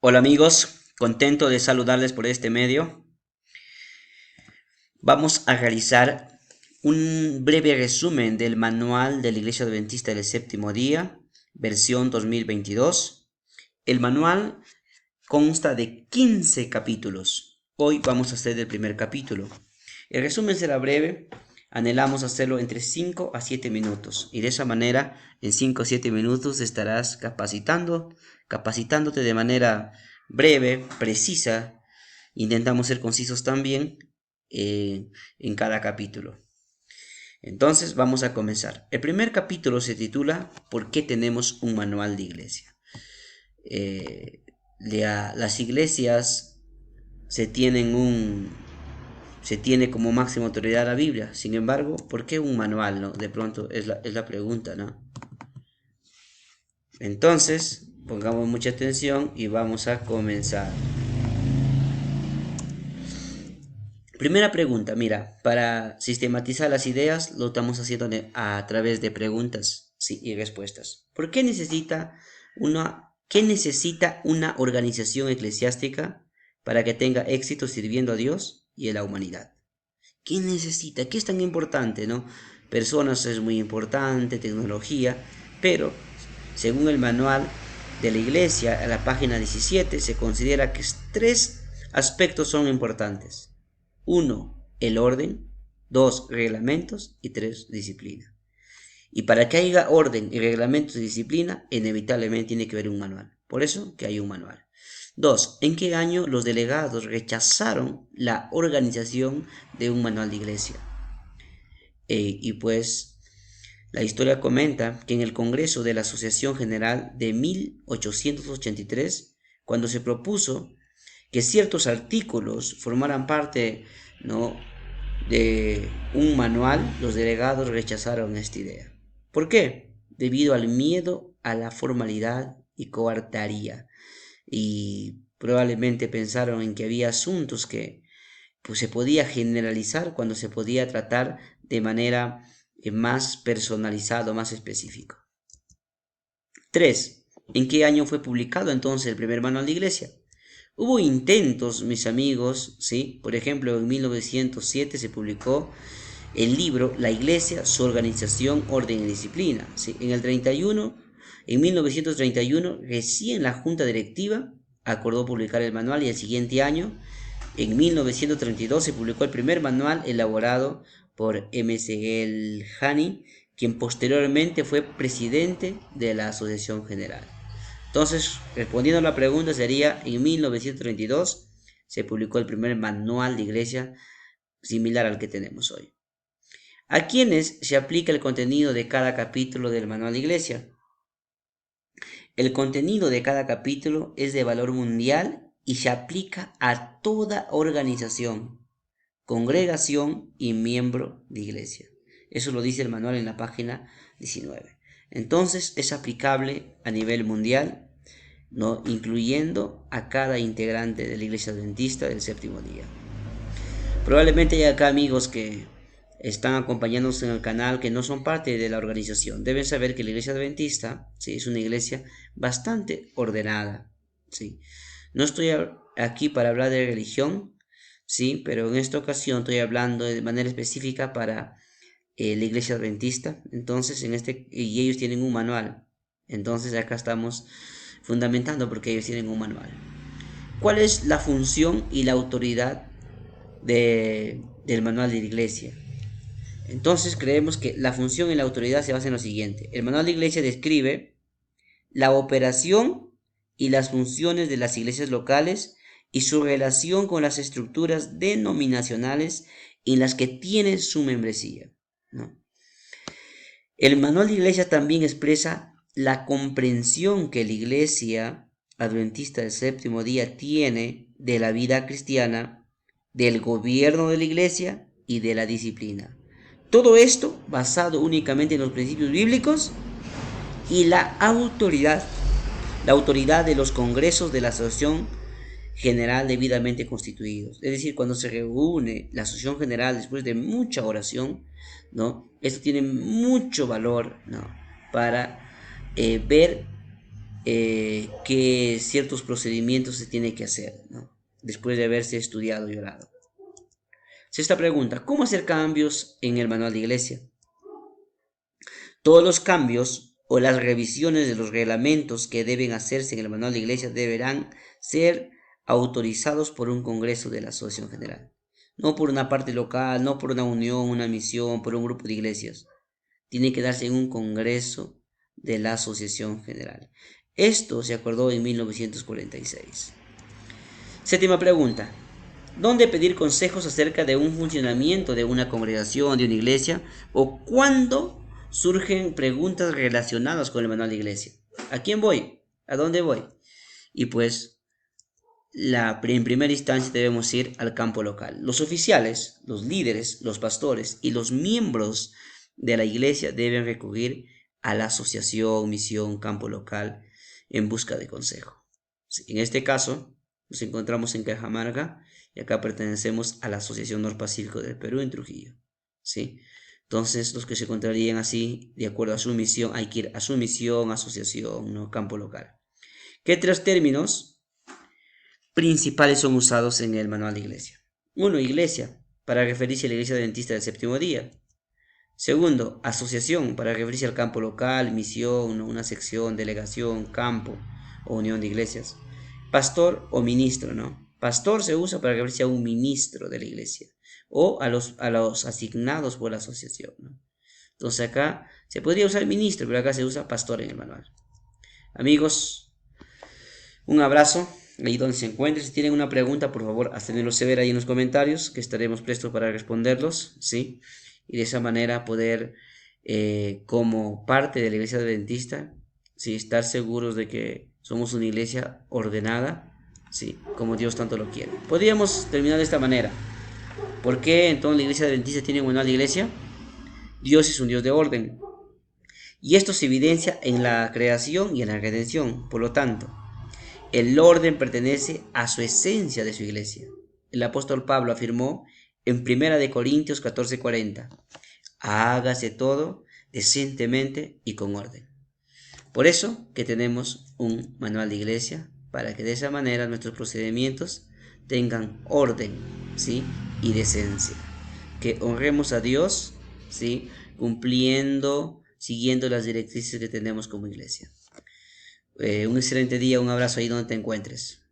Hola amigos, contento de saludarles por este medio. Vamos a realizar un breve resumen del manual de la Iglesia Adventista del Séptimo Día, versión 2022. El manual consta de 15 capítulos. Hoy vamos a hacer el primer capítulo. El resumen será breve. Anhelamos hacerlo entre 5 a 7 minutos y de esa manera en 5 a 7 minutos estarás capacitándote de manera breve, precisa. Intentamos ser concisos también en cada capítulo. Entonces vamos a comenzar. El primer capítulo se titula ¿Por qué tenemos un manual de iglesia? Las iglesias se tienen se tiene como máxima autoridad la Biblia. Sin embargo, ¿por qué un manual, no? De pronto es la pregunta, ¿no? Entonces, pongamos mucha atención y vamos a comenzar. Primera pregunta, mira, para sistematizar las ideas lo estamos haciendo a través de preguntas, sí, y respuestas. ¿Qué necesita una organización eclesiástica para que tenga éxito sirviendo a Dios y a la humanidad? ¿Qué necesita? ¿Qué es tan importante, no? Personas es muy importante, tecnología, pero según el manual de la iglesia, a la página 17, se considera que tres aspectos son importantes. Uno, el orden. Dos, reglamentos. Y tres, disciplina. Y para que haya orden y reglamentos y disciplina, inevitablemente tiene que haber un manual. Por eso que hay un manual. Dos, ¿en qué año los delegados rechazaron la organización de un manual de iglesia? Y pues la historia comenta que en el Congreso de la Asociación General de 1883, cuando se propuso que ciertos artículos formaran parte, ¿no?, de un manual, los delegados rechazaron esta idea. ¿Por qué? Debido al miedo a la formalidad y coartaría. Y probablemente pensaron en que había asuntos que pues, se podía generalizar cuando se podía tratar de manera más personalizado, más específico. 3. ¿En qué año fue publicado entonces el primer manual de iglesia? Hubo intentos, mis amigos, ¿sí? Por ejemplo, en 1907 se publicó el libro La Iglesia, su organización, orden y disciplina. ¿Sí? En 1931, recién la Junta Directiva acordó publicar el manual y el siguiente año, en 1932, se publicó el primer manual elaborado por M. Hani, quien posteriormente fue presidente de la Asociación General. Entonces, respondiendo a la pregunta, sería en 1932 se publicó el primer manual de iglesia similar al que tenemos hoy. ¿A quiénes se aplica el contenido de cada capítulo del manual de iglesia? El contenido de cada capítulo es de valor mundial y se aplica a toda organización, congregación y miembro de iglesia. Eso lo dice el manual en la página 19. Entonces es aplicable a nivel mundial, ¿no?, incluyendo a cada integrante de la iglesia adventista del séptimo día. Probablemente hay acá amigos que están acompañándonos en el canal que no son parte de la organización. Deben saber que la iglesia adventista, ¿sí?, es una iglesia bastante ordenada, ¿sí? No estoy aquí para hablar de religión, ¿sí?, pero en esta ocasión estoy hablando de manera específica para la iglesia adventista. Entonces, y ellos tienen un manual. Entonces acá estamos fundamentando porque ellos tienen un manual. ¿Cuál es la función y la autoridad del manual de la iglesia? Entonces creemos que la función y la autoridad se basa en lo siguiente. El manual de iglesia describe la operación y las funciones de las iglesias locales y su relación con las estructuras denominacionales en las que tiene su membresía, ¿no? El manual de iglesia también expresa la comprensión que la iglesia adventista del séptimo día tiene de la vida cristiana, del gobierno de la iglesia y de la disciplina. Todo esto basado únicamente en los principios bíblicos y la autoridad de los congresos de la Asociación General debidamente constituidos. Es decir, cuando se reúne la Asociación General después de mucha oración, ¿no?, esto tiene mucho valor, ¿no?, para ver qué ciertos procedimientos se tiene que hacer, ¿no? Después de haberse estudiado y orado. Sexta pregunta, ¿cómo hacer cambios en el manual de iglesia? Todos los cambios o las revisiones de los reglamentos que deben hacerse en el manual de iglesia deberán ser autorizados por un congreso de la Asociación General. No por una parte local, no por una unión, una misión, por un grupo de iglesias. Tiene que darse en un congreso de la Asociación General. Esto se acordó en 1946. Séptima pregunta. ¿Dónde pedir consejos acerca de un funcionamiento de una congregación, de una iglesia? ¿O cuándo surgen preguntas relacionadas con el manual de iglesia? ¿A quién voy? ¿A dónde voy? Y pues, en primera instancia debemos ir al campo local. Los oficiales, los líderes, los pastores y los miembros de la iglesia deben recurrir a la asociación, misión, campo local en busca de consejo. En este caso, nos encontramos en Cajamarca y acá pertenecemos a la Asociación Norpacífico del Perú en Trujillo, ¿sí? Entonces, los que se encontrarían así, de acuerdo a su misión, hay que ir a su misión, asociación, ¿no? Campo local. ¿Qué tres términos principales son usados en el manual de iglesia? Uno, iglesia, para referirse a la iglesia adventista del séptimo día. Segundo, asociación, para referirse al campo local, misión, ¿no? Una sección, delegación, campo o unión de iglesias. Pastor o ministro, ¿no? Pastor se usa para referirse a un ministro de la iglesia o a los asignados por la asociación, ¿no? Entonces acá se podría usar ministro, pero acá se usa pastor en el manual. Amigos, un abrazo ahí donde se encuentren. Si tienen una pregunta, por favor, házmelo saber ahí en los comentarios, que estaremos prestos para responderlos, ¿sí? Y de esa manera poder, como parte de la iglesia adventista, ¿sí? Estar seguros de que somos una iglesia ordenada, ¿sí? Como Dios tanto lo quiere. Podríamos terminar de esta manera. ¿Por qué entonces la iglesia adventista tiene un manual de iglesia? Dios es un Dios de orden. Y esto se evidencia en la creación y en la redención. Por lo tanto, el orden pertenece a su esencia de su iglesia. El apóstol Pablo afirmó en 1 Corintios 14:40, hágase todo decentemente y con orden. Por eso que tenemos un manual de iglesia, para que de esa manera nuestros procedimientos tengan orden, ¿sí? Y decencia. Que honremos a Dios, ¿sí? Cumpliendo, siguiendo las directrices que tenemos como iglesia. Un excelente día, un abrazo ahí donde te encuentres.